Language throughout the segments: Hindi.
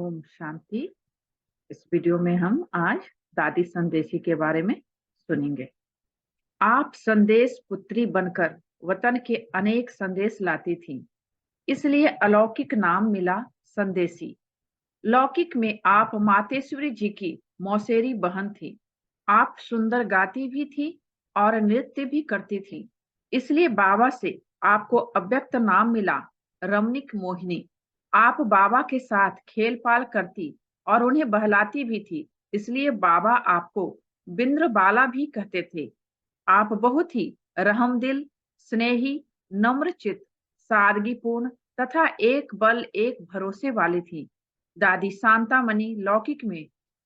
ओम शांति। इस वीडियो में हम आज दादी संदेशी के बारे में सुनेंगे। आप संदेश पुत्री बनकर वतन के अनेक संदेश लाती थीं, इसलिए अलौकिक नाम मिला संदेशी। लौकिक में आप मातेश्वरी जी की मौसेरी बहन थी। आप सुंदर गाती भी थी और नृत्य भी करती थी, इसलिए बाबा से आपको अव्यक्त नाम मिला रमणीक मोहिनी। आप बाबा के साथ खेल पाल करती और उन्हें बहलाती भी थी, इसलिए बाबा आपको बिंद्रबाला भी कहते थे। आप बहुत ही रहमदिल, स्नेही, नम्रचित्त, सादगीपूर्ण तथा एक बल एक भरोसे वाली थी। दादी शांतामणि लौकिक में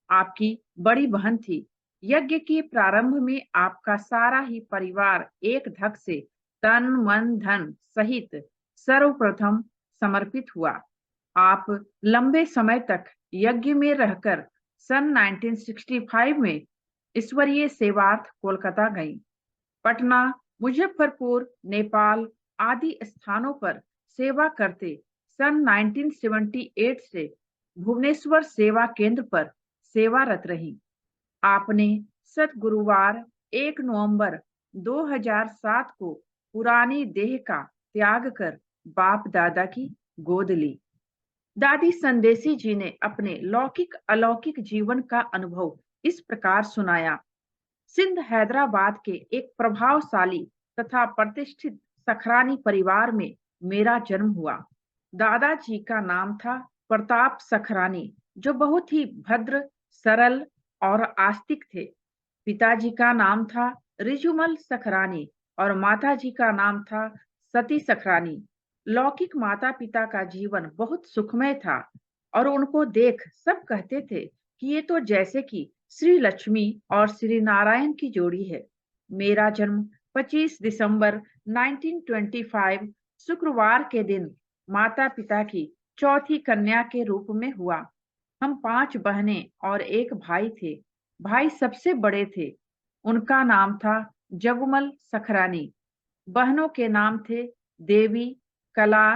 आपकी बड़ी बहन थी। यज्ञ के प्रारंभ में आपका सारा ही परिवार एक धक से तन मन धन सहित सर्वप्रथम समर्पित हुआ। आप लंबे समय तक यज्ञ में रहकर सन 1965 में ईश्वरीय सेवार्थ कोलकाता गईं। पटना, मुजफ्फरपुर, नेपाल आदि स्थानों पर सेवा करते सन 1978 से भुवनेश्वर सेवा केंद्र पर सेवारत रही। आपने सतगुरुवार 1 नवंबर 2007 को पुरानी देह का त्याग कर बाप दादा की गोद ली। दादी संदेशी जी ने अपने लौकिक अलौकिक जीवन का अनुभव इस प्रकार सुनाया। सिंध हैदराबाद के एक प्रभावशाली तथा प्रतिष्ठित सखरानी परिवार में मेरा जन्म हुआ। दादाजी का नाम था प्रताप सखरानी, जो बहुत ही भद्र, सरल और आस्तिक थे। पिताजी का नाम था रिजुमल सखरानी और माताजी का नाम था सती सखरानी। लौकिक माता पिता का जीवन बहुत सुखमय था और उनको देख सब कहते थे कि ये तो जैसे कि श्री लक्ष्मी और श्री नारायण की जोड़ी है। मेरा जन्म 25 दिसंबर 1925 शुक्रवार के दिन माता पिता की चौथी कन्या के रूप में हुआ। हम 5 बहनें और एक भाई थे। भाई सबसे बड़े थे। उनका नाम था जगुमल सखरानी। बहनों के नाम थे देवी, कला,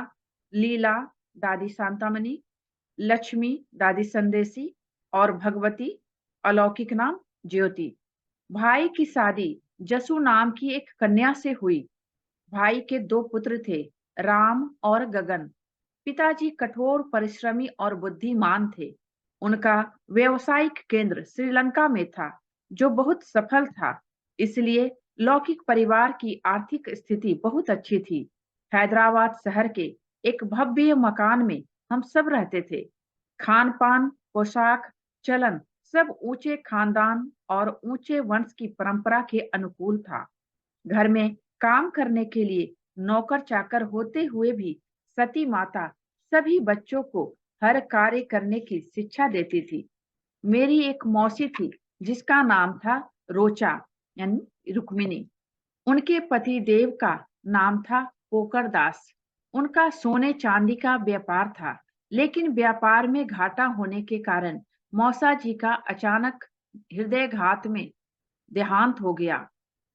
लीला दादी शांतामणि, लक्ष्मी दादी संदेशी और भगवती अलौकिक नाम ज्योति। भाई की शादी जसु नाम की एक कन्या से हुई। भाई के 2 पुत्र थे, राम और गगन। पिताजी कठोर परिश्रमी और बुद्धिमान थे। उनका व्यवसायिक केंद्र श्रीलंका में था, जो बहुत सफल था। इसलिए लौकिक परिवार की आर्थिक स्थिति बहुत अच्छी थी। हैदराबाद शहर के एक भव्य मकान में हम सब रहते थे। खान पान, पोशाक, चलन सब ऊंचे खानदान और ऊंचे वंश की परंपरा के अनुकूल था। घर में काम करने के लिए नौकर चाकर होते हुए भी सती माता सभी बच्चों को हर कार्य करने की शिक्षा देती थी। मेरी एक मौसी थी जिसका नाम था रोचा यानी रुक्मिणी। उनके पति देव का नाम था पोकर दास। उनका सोने चांदी का व्यापार था, लेकिन व्यापार में घाटा होने के कारण मौसा जी का अचानक हृदयघात में देहांत हो गया।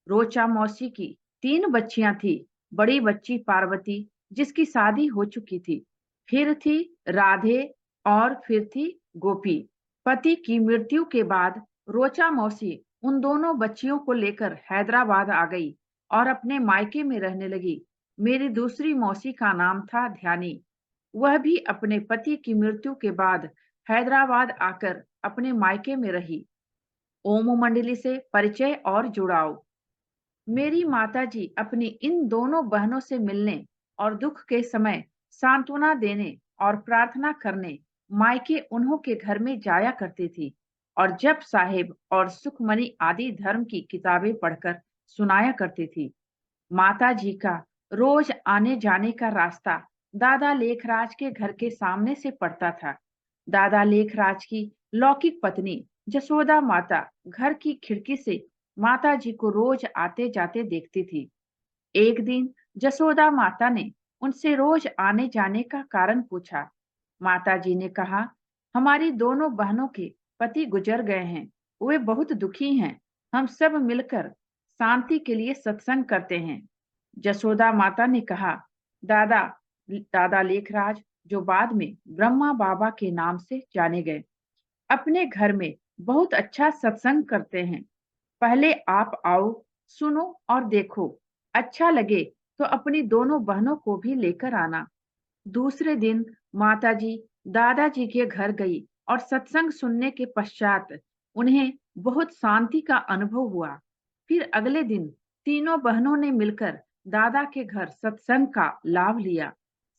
रोचा मौसी की 3 बच्चियां थी। बड़ी बच्ची पार्वती, जिसकी शादी हो चुकी थी, फिर थी राधे और फिर थी गोपी। पति की मृत्यु के बाद रोचा मौसी उन दोनों बच्चियों को लेकर हैदराबाद आ गई और अपने मायके में रहने लगी। मेरी दूसरी मौसी का नाम था ध्यानी। वह भी अपने पति की मृत्यु के बाद हैदराबाद आकर अपने मायके में रही। ओम मंडली से परिचय और जुड़ाव। मेरी माताजी अपनी इन दोनों बहनों से मिलने और दुख के समय सांत्वना देने और प्रार्थना करने मायके उन्हों के घर में जाया करती थी और जप साहिब और सुखमनी आदि धर्म की किताबें पढ़कर सुनाया करती थी। माताजी का रोज आने जाने का रास्ता दादा लेखराज के घर के सामने से पड़ता था। दादा लेखराज की लौकिक पत्नी जसोदा माता घर की खिड़की से माता जी को रोज आते जाते देखती थी। एक दिन जसोदा माता ने उनसे रोज आने जाने का कारण पूछा। माता जी ने कहा, हमारी दोनों बहनों के पति गुजर गए हैं, वे बहुत दुखी हैं। हम सब मिलकर शांति के लिए सत्संग करते हैं। जसोदा माता ने कहा, दादा दादा लेखराज, जो बाद में ब्रह्मा बाबा के नाम से जाने गए। अपने घर में बहुत अच्छा सत्संग करते हैं। पहले आप आओ, सुनो और देखो। अच्छा लगे तो अपनी दोनों बहनों को भी लेकर आना। दूसरे दिन माताजी दादाजी के घर गई और सत्संग सुनने के पश्चात उन्हें बहुत शांति का अनुभव हुआ। फिर अगले दिन तीनों बहनों ने मिलकर दादा के घर सत्संग का लाभ लिया।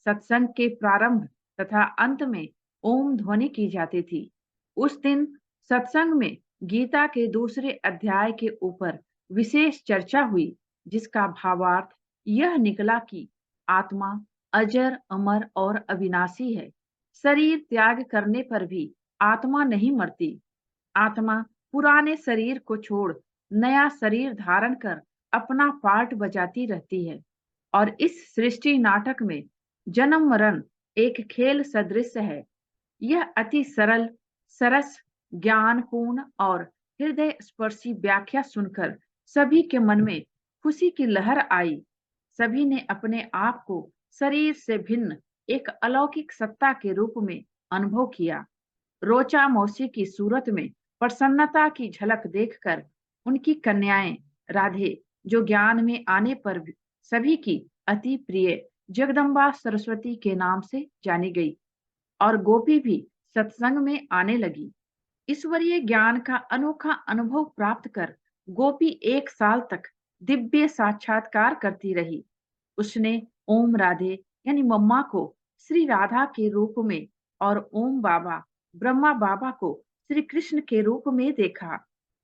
सत्संग के प्रारंभ तथा अंत में ओम ध्वनि की जाती थी। उस दिन सत्संग में गीता के दूसरे अध्याय के ऊपर विशेष चर्चा हुई, जिसका भावार्थ यह निकला कि आत्मा अजर, अमर और अविनाशी है। शरीर त्याग करने पर भी आत्मा नहीं मरती। आत्मा पुराने शरीर को छोड़ नया शरीर धारण कर अपना पार्ट बजाती रहती है और इस सृष्टि नाटक में जन्म मरण एक खेल सदृश है। यह अति सरल, सरस, ज्ञानपूर्ण और हृदय स्पर्शी व्याख्या सुनकर सभी के मन में खुशी की लहर आई। सभी ने अपने आप को शरीर से भिन्न एक अलौकिक सत्ता के रूप में अनुभव किया। रोचा मौसी की सूरत में प्रसन्नता की झलक देखकर उनकी कन्याएं राधे, जो ज्ञान में आने पर सभी की अति प्रिय जगदम्बा सरस्वती के नाम से जानी गई, और गोपी भी सत्संग में आने लगी। ईश्वरीय ज्ञान का अनोखा अनुभव प्राप्त कर गोपी 1 साल तक दिव्य साक्षात्कार करती रही। उसने ओम राधे यानी मम्मा को श्री राधा के रूप में और ओम बाबा ब्रह्मा बाबा को श्री कृष्ण के रूप में देखा।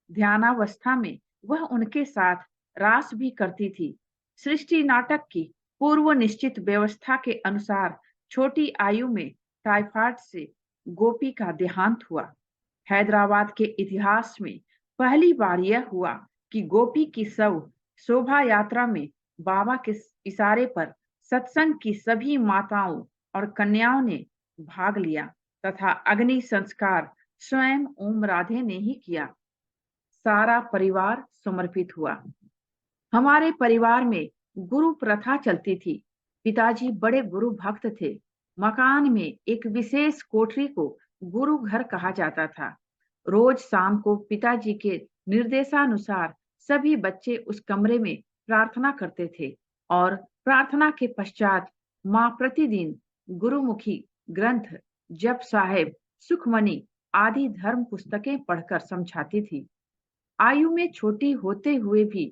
ध्यानावस्था में वह उनके साथ रास भी करती थी। सृष्टि नाटक की पूर्व निश्चित व्यवस्था के अनुसार छोटी आयु में टाइफाइड से गोपी का देहांत हुआ। हैदराबाद के इतिहास में पहली बार यह हुआ कि गोपी की शव शोभा यात्रा में बाबा के इशारे पर सत्संग की सभी माताओं और कन्याओं ने भाग लिया तथा अग्नि संस्कार स्वयं ओम राधे ने ही किया। सारा परिवार समर्पित हुआ। हमारे परिवार में गुरु प्रथा चलती थी। पिताजी बड़े गुरु भक्त थे। मकान में एक विशेष कोठरी को गुरु घर कहा जाता था। रोज शाम को पिताजी के निर्देशानुसार सभी बच्चे उस कमरे में प्रार्थना करते थे और प्रार्थना के पश्चात माँ प्रतिदिन गुरुमुखी ग्रंथ, जप साहेब, सुखमणि आदि धर्म पुस्तकें पढ़कर समझाती थी। आयु में छोटी होते हुए भी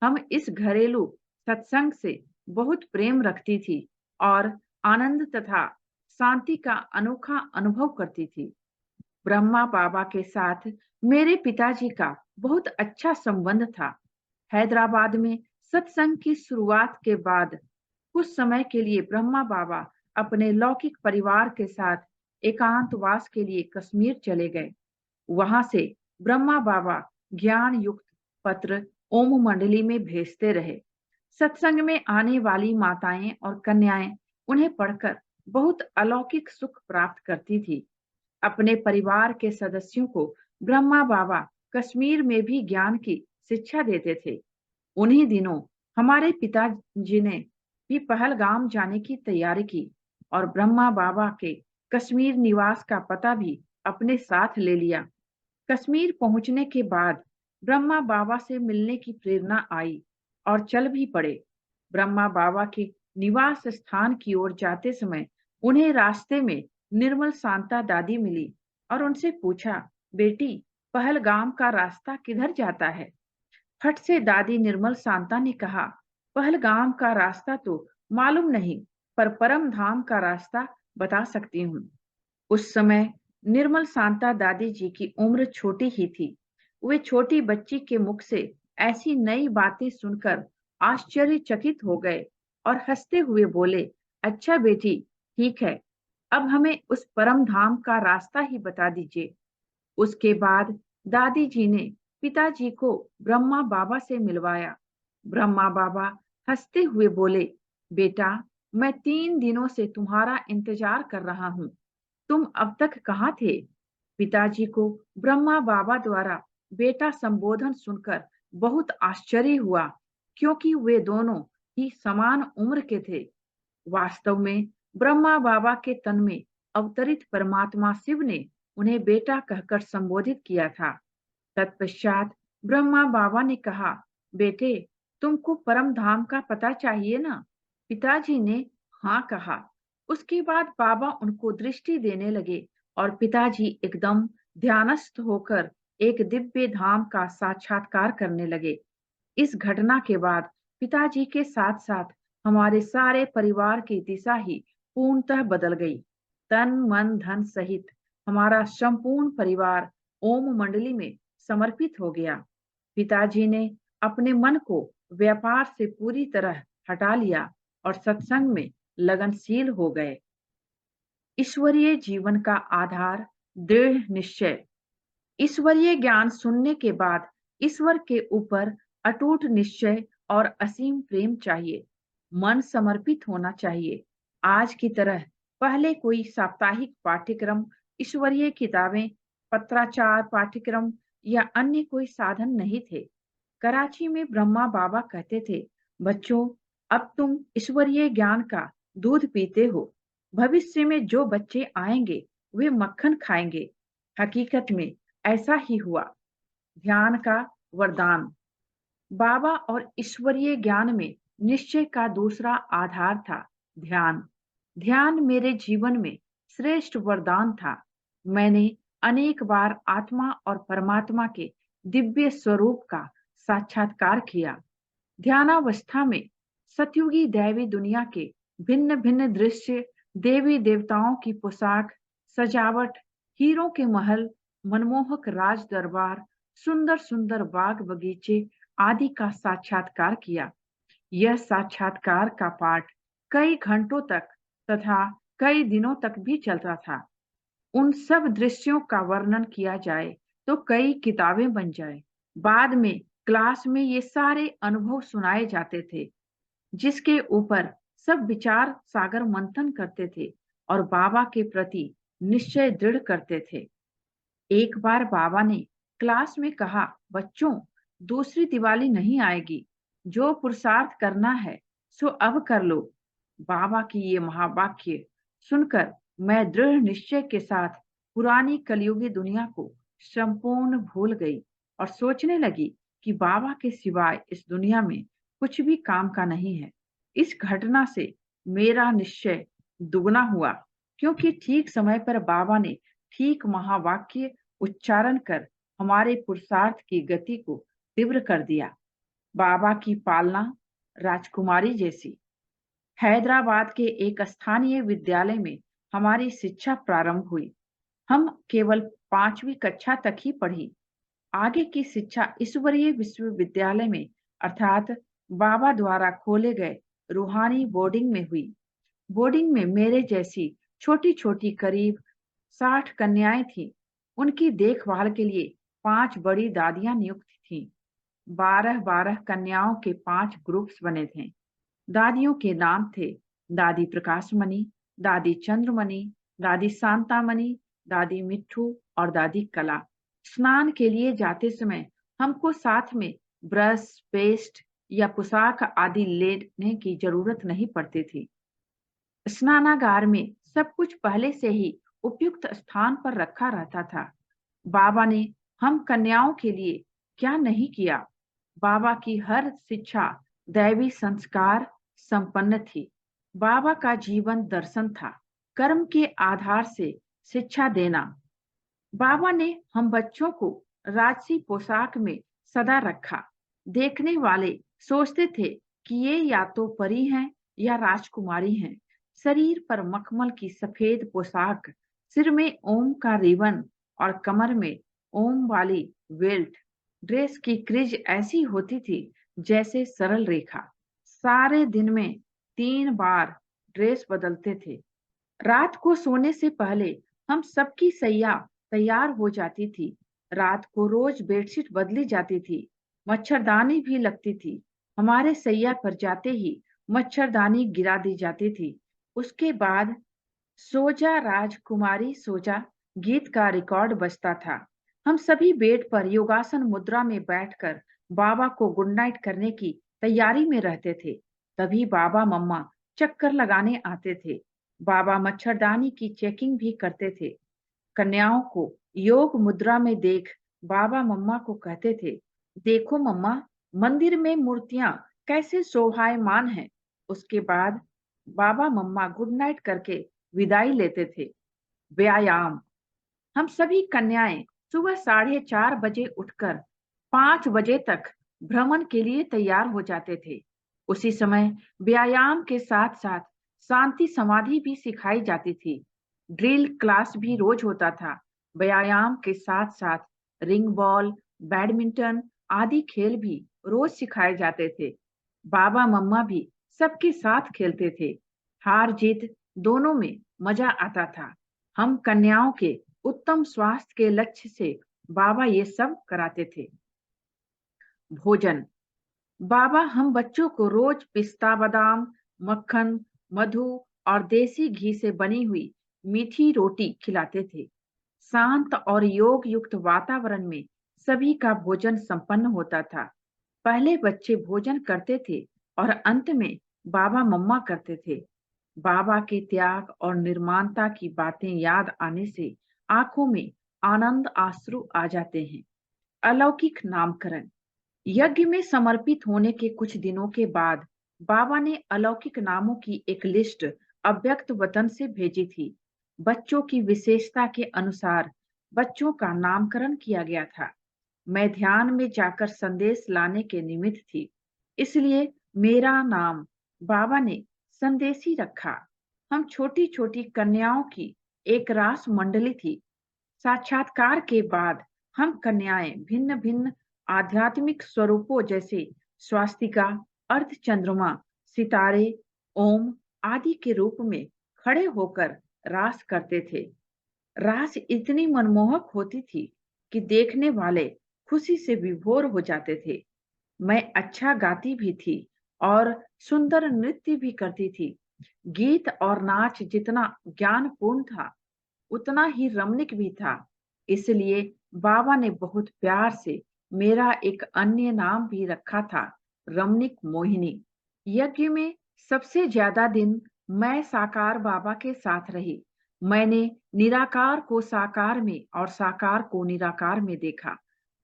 हम इस घरेलू सत्संग से बहुत प्रेम रखती थी और आनंद तथा शांति का अनोखा अनुभव करती थी। ब्रह्मा बाबा के साथ मेरे पिताजी का बहुत अच्छा संबंध था। हैदराबाद में सत्संग की शुरुआत के बाद कुछ समय के लिए ब्रह्मा बाबा अपने लौकिक परिवार के साथ एकांतवास के लिए कश्मीर चले गए। वहां से ब्रह्मा बाबा ज्ञान युक्त पत्र ओम मंडली में भेजते रहे। सत्संग में आने वाली माताएं और कन्याएं उन्हें पढ़कर बहुत अलौकिक सुख प्राप्त करती थी। अपने परिवार के सदस्यों को ब्रह्मा बाबा कश्मीर में भी ज्ञान की शिक्षा देते थे। उन्हीं दिनों हमारे पिताजी ने भी पहलगाम जाने की तैयारी की और ब्रह्मा बाबा के कश्मीर निवास का पता भी अपने साथ ले लिया। कश्मीर पहुंचने के बाद ब्रह्मा बाबा से मिलने की प्रेरणा आई और चल भी पड़े। ब्रह्मा बाबा के निवास स्थान की ओर जाते समय उन्हें रास्ते में निर्मल शांता दादी मिली और उनसे पूछा, बेटी, पहलगाम का रास्ता किधर जाता है? फट से दादी निर्मल शांता ने कहा, पहलगाम का रास्ता तो मालूम नहीं, पर परम धाम का रास्ता बता सकती हूँ। उस समय निर्मल शांता दादी जी की उम्र छोटी ही थी। वे छोटी बच्ची के मुख से ऐसी नई बातें सुनकर आश्चर्यचकित हो गए और हंसते हुए बोले, अच्छा बेटी, ठीक है, अब हमें उस परम धाम का रास्ता ही बता दीजिए। उसके बाद दादी जी ने पिताजी को ब्रह्मा बाबा से मिलवाया। ब्रह्मा बाबा हंसते हुए बोले, बेटा, मैं 3 दिनों से तुम्हारा इंतजार कर रहा हूँ। तुम अब तक कहाँ थे? पिताजी को ब्रह्मा बाबा द्वारा बेटा संबोधन सुनकर बहुत आश्चर्य हुआ, क्योंकि वे दोनों ही समान उम्र के थे। वास्तव में ब्रह्मा बाबा के तन में अवतरित परमात्मा शिव ने उन्हें बेटा कहकर संबोधित किया था। तत्पश्चात ब्रह्मा बाबा ने कहा, बेटे, तुमको परम धाम का पता चाहिए ना? पिताजी ने हाँ कहा। उसके बाद बाबा उनको दृष्टि देने लगे और पिताजी एकदम ध्यानस्थ होकर एक दिव्य धाम का साक्षात्कार करने लगे। इस घटना के बाद पिताजी के साथ साथ हमारे सारे परिवार की दिशा ही पूर्णतः बदल गई। तन मन धन सहित हमारा संपूर्ण परिवार ओम मंडली में समर्पित हो गया। पिताजी ने अपने मन को व्यापार से पूरी तरह हटा लिया और सत्संग में लगनशील हो गए। ईश्वरीय जीवन का आधार दृढ़ निश्चय। ईश्वरीय ज्ञान सुनने के बाद ईश्वर के ऊपर अटूट निश्चय और असीम प्रेम चाहिए। मन समर्पित होना चाहिए। आज की तरह पहले कोई साप्ताहिक पाठ्यक्रम, ईश्वरीय किताबें, पत्राचार पाठ्यक्रम या अन्य कोई साधन नहीं थे। कराची में ब्रह्मा बाबा कहते थे, बच्चों, अब तुम ईश्वरीय ज्ञान का दूध पीते हो। भविष्य में जो बच्चे आएंगे वे मक्खन खाएंगे। हकीकत में ऐसा ही हुआ। ध्यान का वरदान। बाबा और ईश्वरीय ज्ञान में निश्चय का दूसरा आधार था ध्यान। ध्यान मेरे जीवन में श्रेष्ठ वरदान था। मैंने अनेक बार आत्मा और परमात्मा के दिव्य स्वरूप का साक्षात्कार किया। ध्यानावस्था में सतयुगी दैवी दुनिया के भिन्न भिन्न दृश्य, देवी देवताओं की पोशाक, सजावट, हीरों के महल, मनमोहक राज दरबार, सुंदर सुंदर बाग बगीचे आदि का साक्षात्कार किया। यह साक्षात्कार का पाठ कई घंटों तक तथा कई दिनों तक भी चलता था। उन सब दृश्यों का वर्णन किया जाए तो कई किताबें बन जाए। बाद में क्लास में ये सारे अनुभव सुनाए जाते थे, जिसके ऊपर सब विचार सागर मंथन करते थे और बाबा के प्रति निश्चय दृढ़ करते थे। एक बार बाबा ने क्लास में कहा, बच्चों, दूसरी दिवाली नहीं आएगी। जो पुरुषार्थ करना है सो अब कर लो। बाबा की ये महावाक्य सुनकर मैं दृढ़ निश्चय के साथ पुरानी कलयुगी दुनिया को संपूर्ण भूल गई और सोचने लगी कि बाबा के सिवाय इस दुनिया में कुछ भी काम का नहीं है। इस घटना से मेरा निश्चय दुगना हुआ, क्योंकि ठीक समय पर बाबा ने ठीक महावाक्य उच्चारण कर हमारे पुरुषार्थ की गति को तीव्र कर दिया। बाबा की पालना राजकुमारी जैसी। हैदराबाद के एक स्थानीय विद्यालय में हमारी शिक्षा प्रारंभ हुई। हम केवल 5वीं कक्षा तक ही पढ़ी। आगे की शिक्षा ईश्वरीय विश्वविद्यालय में अर्थात बाबा द्वारा खोले गए रूहानी बोर्डिंग में हुई। बोर्डिंग में मेरे जैसी छोटी छोटी करीब 60 कन्याएं थीं। उनकी देखभाल के लिए 5 बड़ी दादियां नियुक्त थीं। 12-12 कन्याओं के 5 ग्रुप्स बने थे। दादियों के नाम थे दादी प्रकाशमणि, दादी चंद्रमणि, दादी शांतामणि, दादी मिट्ठू और दादी कला। स्नान के लिए जाते समय हमको साथ में ब्रश, पेस्ट या पोशाक आदि लेने की जरूरत नहीं पड़ती थी। स्नानागार में सब कुछ पहले से ही उपयुक्त स्थान पर रखा रहता था। बाबा ने हम कन्याओं के लिए क्या नहीं किया। बाबा की हर शिक्षा दैवी संस्कार संपन्न थी। बाबा का जीवन दर्शन था, कर्म के आधार से शिक्षा देना। बाबा ने हम बच्चों को राजसी पोशाक में सदा रखा। देखने वाले सोचते थे कि ये या तो परी हैं या राजकुमारी हैं। शरीर पर मखमल की सफेद पोशाक, सिर में ओम का रिबन और कमर में ओम वाली बेल्ट। ड्रेस की क्रिज ऐसी होती थी जैसे सरल रेखा। सारे दिन में 3 बार ड्रेस बदलते थे। रात को सोने से पहले हम सबकी सैया तैयार हो जाती थी। रात को रोज बेडशीट बदली जाती थी। मच्छरदानी भी लगती थी। हमारे सैया पर जाते ही मच्छरदानी गिरा दी जाती थी। उसके बाद सोजा राजकुमारी सोजा गीत का रिकॉर्ड बजता था। हम सभी बेड पर योगासन मुद्रा में बैठकर बाबा को गुड नाइट करने की तैयारी में रहते थे। तभी बाबा मम्मा चक्कर लगाने आते थे। बाबा मच्छरदानी की चेकिंग भी करते थे। कन्याओं को योग मुद्रा में देख बाबा मम्मा को कहते थे, देखो मम्मा, मंदिर में मूर्तियां कैसे शोभायमान हैं। उसके बाद बाबा मम्मा गुड नाइट करके विदाई लेते थे। व्यायाम। हम सभी कन्याएं सुबह 4:30 बजे उठकर 5 बजे तक भ्रमण के लिए तैयार हो जाते थे। उसी समय व्यायाम के साथ साथ शांति समाधि भी सिखाई जाती थी। ड्रिल क्लास भी रोज होता था। व्यायाम के साथ साथ रिंग बॉल, बैडमिंटन आदि खेल भी रोज सिखाए जाते थे। बाबा मम्मा भी सबके साथ खेलते थे। हार जीत दोनों में मजा आता था। हम कन्याओं के उत्तम स्वास्थ्य के लक्ष्य से बाबा ये सब कराते थे। भोजन। बाबा हम बच्चों को रोज पिस्ता बादाम, मक्खन, मधु और देसी घी से बनी हुई मीठी रोटी खिलाते थे। शांत और योग युक्त वातावरण में सभी का भोजन संपन्न होता था। पहले बच्चे भोजन करते थे और अंत में बाबा मम्मा करते थे। बाबा के त्याग और निर्माणता की बातें याद आने से आंखों में आनंद आंसू आ जाते हैं। अलौकिक नामकरण। यज्ञ में समर्पित होने के कुछ दिनों के बाद बाबा ने अलौकिक नामों की एक लिस्ट अव्यक्त वतन से भेजी थी। बच्चों की विशेषता के अनुसार बच्चों का नामकरण किया गया था। मैं ध्यान में जाकर संदेश लाने के निमित्त थी, इसलिए मेरा नाम बाबा ने संदेशी रखा। हम छोटी छोटी कन्याओं की एक रास मंडली थी। साक्षात्कार के बाद हम कन्याएं भिन्न भिन्न आध्यात्मिक स्वरूपों जैसे स्वास्तिका, अर्धचंद्रमा, सितारे, ओम आदि के रूप में खड़े होकर रास करते थे। रास इतनी मनमोहक होती थी कि देखने वाले खुशी से विभोर हो जाते थे। मैं अच्छा गाती भी थी और सुंदर नृत्य भी करती थी। गीत और नाच जितना ज्ञानपूर्ण था उतना ही रमणीक भी था। इसलिए बाबा ने बहुत प्यार से मेरा एक अन्य नाम भी रखा था, रमणीक मोहिनी। यज्ञ में सबसे ज्यादा दिन मैं साकार बाबा के साथ रही। मैंने निराकार को साकार में और साकार को निराकार में देखा।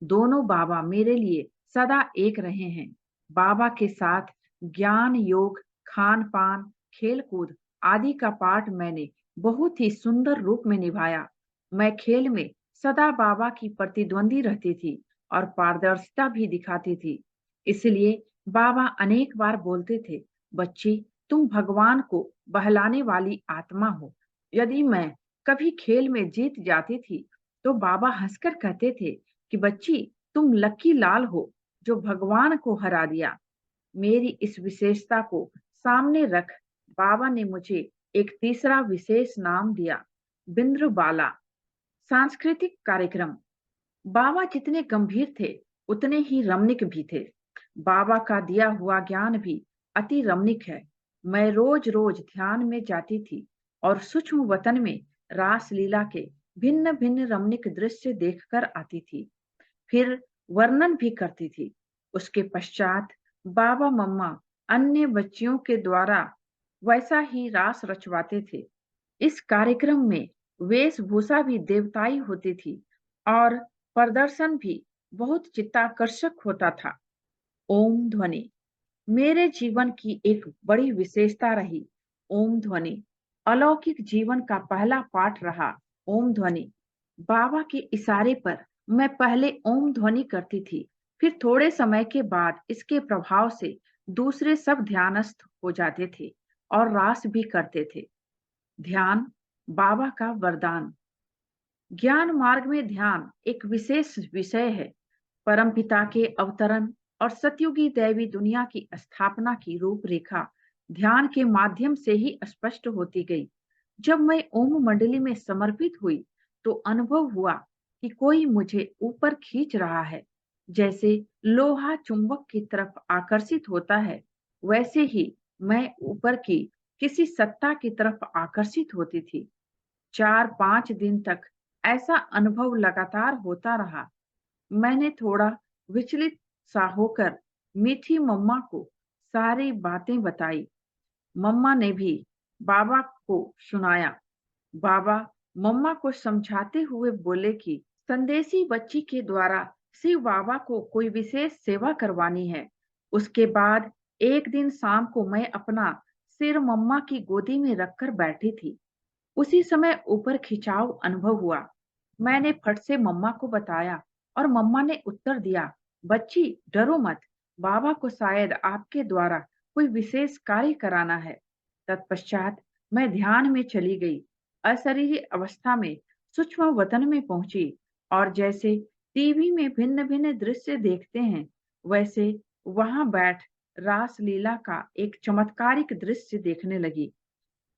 दोनों बाबा मेरे लिए सदा एक रहे हैं। बाबा के साथ ज्ञान योग, खान पान, खेल कूद आदि का पाठ मैंने बहुत ही सुंदर रूप में निभाया। मैं खेल में सदा बाबा की प्रतिद्वंदी रहती थी और पारदर्शिता भी दिखाती थी। इसलिए बाबा अनेक बार बोलते थे, बच्ची तुम भगवान को बहलाने वाली आत्मा हो। यदि मैं कभी खेल में जीत जाती थी तो बाबा हंसकर कहते थे कि बच्ची तुम लक्की लाल हो जो भगवान को हरा दिया। मेरी इस विशेषता को सामने रख बाबा ने मुझे एक तीसरा विशेष नाम दिया, बिंद्रबाला। सांस्कृतिक कार्यक्रम। बाबा जितने गंभीर थे उतने ही रमणीक भी थे। बाबा का दिया हुआ ज्ञान भी अति रमणीक है। मैं रोज रोज ध्यान में जाती थी और सूक्ष्म वतन में रास लीला के भिन्न भिन्न रमणीक दृश्य देखकर आती थी, फिर वर्णन भी करती थी। उसके पश्चात बाबा मम्मा अन्य बच्चियों के द्वारा वैसा ही रास रचवाते थे। इस कार्यक्रम में वेशभूषा भी देवताई होती थी और प्रदर्शन भी बहुत चित्ताकर्षक होता था। ओम ध्वनि मेरे जीवन की एक बड़ी विशेषता रही। ओम ध्वनि अलौकिक जीवन का पहला पाठ रहा। ओम ध्वनि बाबा के इशारे पर मैं पहले ओम ध्वनि करती थी, फिर थोड़े समय के बाद इसके प्रभाव से दूसरे सब ध्यानस्थ हो जाते थे और रास भी करते थे। ध्यान बाबा का वरदान। ज्ञान मार्ग में ध्यान एक विशेष विषय है। परमपिता के अवतरण और सतयुगी दैवी दुनिया की स्थापना की रूपरेखा ध्यान के माध्यम से ही स्पष्ट होती गई। जब मैं ओम मंडली में समर्पित हुई तो अनुभव हुआ कि कोई मुझे ऊपर खींच रहा है। जैसे लोहा चुंबक की तरफ आकर्षित होता है, वैसे ही मैं ऊपर की किसी सत्ता की तरफ आकर्षित होती थी। 4-5 दिन तक ऐसा अनुभव लगातार होता रहा। मैंने थोड़ा विचलित सा होकर मीठी मम्मा को सारी बातें बताई। मम्मा ने भी बाबा को सुनाया। बाबा मम्मा को समझाते हुए बोले कि संदेशी बच्ची के द्वारा शिव बाबा को कोई विशेष सेवा करवानी है। उसके बाद एक दिन शाम को मैं अपना सिर मम्मा की गोदी में रखकर बैठी थी। उसी समय ऊपर खिंचाव अनुभव हुआ। मैंने फट से मम्मा को बताया और मम्मा ने उत्तर दिया, बच्ची डरो मत, बाबा को शायद आपके द्वारा कोई विशेष कार्य कराना है। तत्पश्चात मैं ध्यान में चली गई, अशरीरी अवस्था में सूक्ष्म वतन में पहुंची और जैसे टीवी में भिन्न भिन्न दृश्य देखते हैं, वैसे वहां बैठ रासलीला का एक चमत्कारिक दृश्य देखने लगी।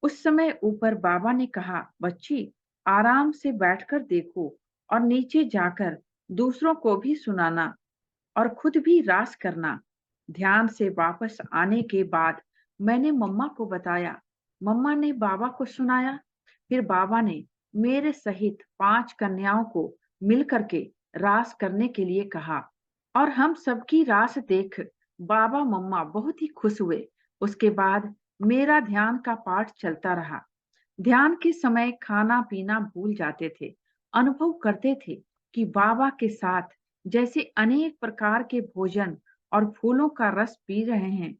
उस समय ऊपर बाबा ने कहा, बच्ची आराम से बैठकर देखो और नीचे जाकर दूसरों को भी सुनाना और खुद भी रास करना। ध्यान से वापस आने के बाद मैंने मम्मा को बताया। मम्मा ने बाबा को सुनाया। फिर बाबा ने मेरे सहित 5 कन्याओं को मिलकर के रास करने के लिए कहा और हम सबकी रास देख बाबा मम्मा बहुत ही खुश हुए। उसके बाद मेरा ध्यान का पाठ चलता रहा। ध्यान के समय खाना पीना भूल जाते थे। अनुभव करते थे कि बाबा के साथ जैसे अनेक प्रकार के भोजन और फूलों का रस पी रहे हैं।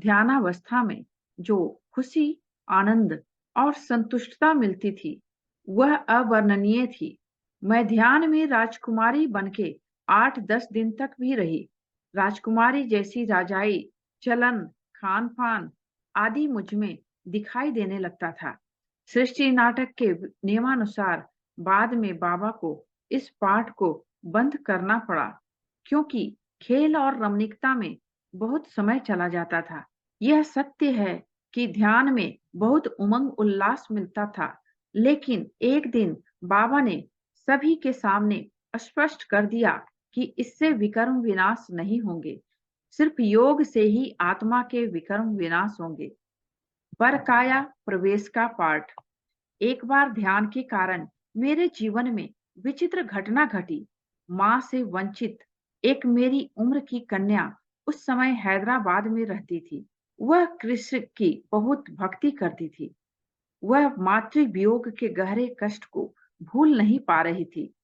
ध्यानावस्था में जो खुशी, आनंद और संतुष्टता मिलती थी, वह अवर्णनीय थी। मैं ध्यान में राजकुमारी बनके 8-10 दिन तक भी रही। राजकुमारी जैसी राजाई, चलन, खान-पान आदि मुझ में दिखाई देने लगता था। सृष्टि नाटक के नियमानुसार बाद में बाबा को इस पाठ को बंद करना पड़ा, क्योंकि खेल और रमणीकता में बहुत समय चला जाता था। यह सत्य है कि ध्यान में बहुत उमंग उल्लास मिलता था, लेकिन एक दिन बाबा ने सभी के सामने स्पष्ट कर दिया कि इससे विकर्म विनाश नहीं होंगे, सिर्फ योग से ही आत्मा के विकर्म विनाश होंगे। परकाया प्रवेश का पाठ। एक बार ध्यान के कारण मेरे जीवन में विचित्र घटना घटी। मां से वंचित एक मेरी उम्र की कन्या उस समय हैदराबाद में रहती थी। वह कृष्ण की बहुत भक्ति करती थी। वह मातृ वियोग के गहरे कष्ट को भूल नहीं पा रही थी।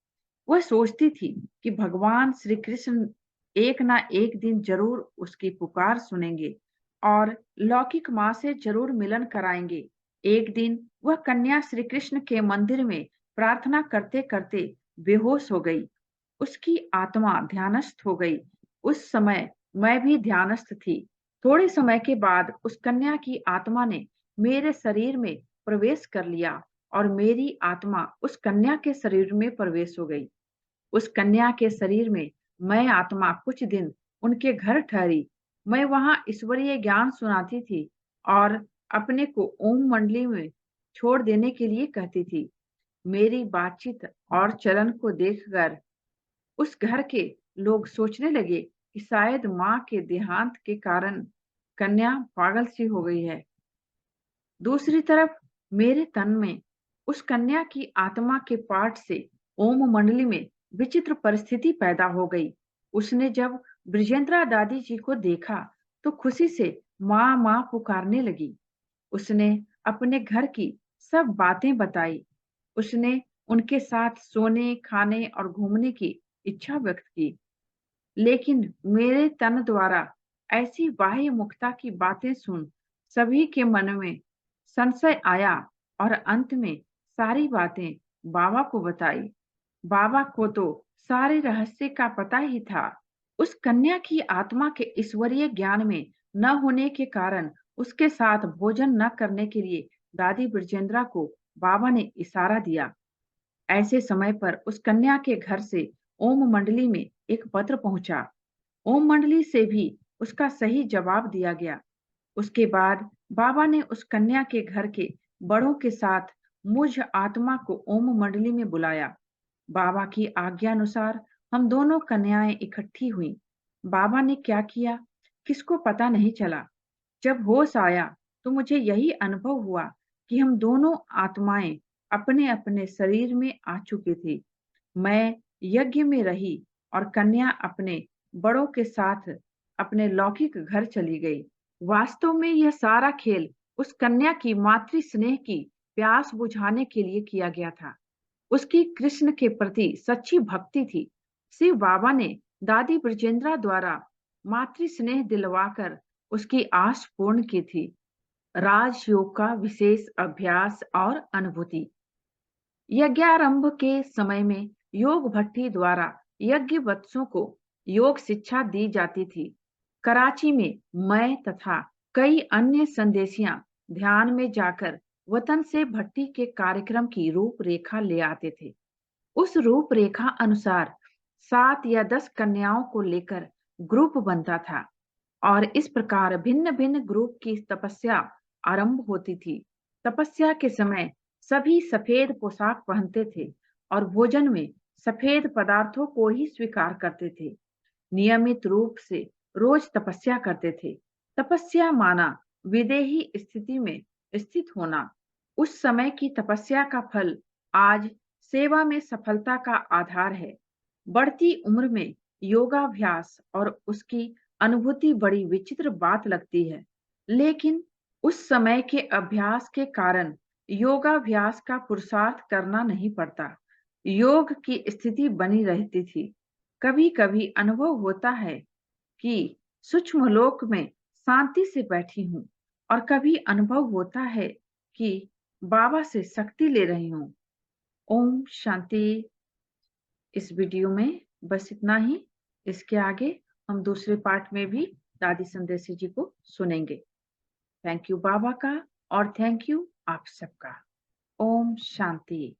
वह सोचती थी कि भगवान श्री कृष्ण एक ना एक दिन जरूर उसकी पुकार सुनेंगे और लौकिक माँ से जरूर मिलन कराएंगे। एक दिन वह कन्या श्री कृष्ण के मंदिर में प्रार्थना करते करते बेहोश हो गई। उसकी आत्मा ध्यानस्थ हो गई। उस समय मैं भी ध्यानस्थ थी। थोड़े समय के बाद उस कन्या की आत्मा ने मेरे शरीर में प्रवेश कर लिया और मेरी आत्मा उस कन्या के शरीर में प्रवेश हो गई। उस कन्या के शरीर में मैं आत्मा कुछ दिन उनके घर ठहरी। मैं वहां ईश्वरीय ज्ञान सुनाती थी और अपने को ओम मंडली में छोड़ देने के लिए कहती थी। मेरी बातचीत और चलन को देखकर उस घर के लोग सोचने लगे कि शायद माँ के देहांत के कारण कन्या पागल सी हो गई है। दूसरी तरफ मेरे तन में उस कन्या की आत्मा के पाठ से ओम मंडली में विचित्र परिस्थिति पैदा हो गई। उसने जब ब्रिजेंद्रा दादी जी को देखा तो खुशी से माँ माँ पुकारने लगी। उसने अपने घर की सब बातें बताई। उसने उनके साथ सोने, खाने और घूमने की इच्छा व्यक्त की। लेकिन मेरे तन द्वारा ऐसी बाह्य मुखता की बातें सुन सभी के मन में संशय आया और अंत में सारी बातें बाबा को बताई। बाबा को तो सारे रहस्य का पता ही था। उस कन्या की आत्मा के ईश्वरीय ज्ञान में न होने के कारण उसके साथ भोजन न करने के लिए दादी ब्रजेंद्रा को बाबा ने इशारा दिया। ऐसे समय पर उस कन्या के घर से ओम मंडली में एक पत्र पहुंचा। ओम मंडली से भी उसका सही जवाब दिया गया। उसके बाद बाबा ने उस कन्या के घर के बड़ों के साथ मुझ आत्मा को ओम मंडली में बुलाया। बाबा की आज्ञानुसार हम दोनों कन्याएं इकट्ठी हुई। बाबा ने क्या किया, किसको पता नहीं चला। जब होश आया तो मुझे यही अनुभव हुआ कि हम दोनों आत्माएं अपने अपने शरीर में आ चुकी थी। मैं यज्ञ में रही और कन्या अपने बड़ों के साथ अपने लौकिक घर चली गई। वास्तव में यह सारा खेल उस कन्या की मातृ स्नेह की प्यास बुझाने के लिए किया गया था। उसकी कृष्ण के प्रति सच्ची भक्ति थी। शिव बाबा ने दादी ब्रजेंद्रा द्वारा मातृ स्नेह दिलवाकर उसकी आस पूर्ण की थी। राजयोग का विशेष अभ्यास और अनुभूति। यज्ञारंभ के समय में योग भट्टी द्वारा यज्ञ वत्सों को योग शिक्षा दी जाती थी। कराची में मैं तथा कई अन्य संदेशियां ध्यान में जाकर वतन से भट्टी के कार्यक्रम की रूपरेखा ले आते थे। उस रूपरेखा अनुसार 7 या 10 कन्याओं को लेकर ग्रुप बनता था और इस प्रकार भिन्न भिन्न ग्रुप की तपस्या आरंभ होती थी। तपस्या के समय सभी सफेद पोशाक पहनते थे और भोजन में सफेद पदार्थों को ही स्वीकार करते थे। नियमित रूप से रोज तपस्या करते थे। तपस्या माना विदेही स्थिति में स्थित होना। उस समय की तपस्या का फल आज सेवा में सफलता का आधार है। बढ़ती उम्र में योगाभ्यास और उसकी अनुभूति बड़ी विचित्र बात लगती है, लेकिन उस समय के अभ्यास के कारण योगाभ्यास का पुरुषार्थ करना नहीं पड़ता। योग की स्थिति बनी रहती थी। कभी-कभी अनुभव होता है कि सूक्ष्म लोक में शांति से बैठी हूँ और कभी अनुभव होता है कि बाबा से शक्ति ले रही हूँ। ओम शांति। इस वीडियो में बस इतना ही। इसके आगे हम दूसरे पार्ट में भी दादी संदेशी जी को सुनेंगे। थैंक यू बाबा का और थैंक यू आप सबका। ओम शांति।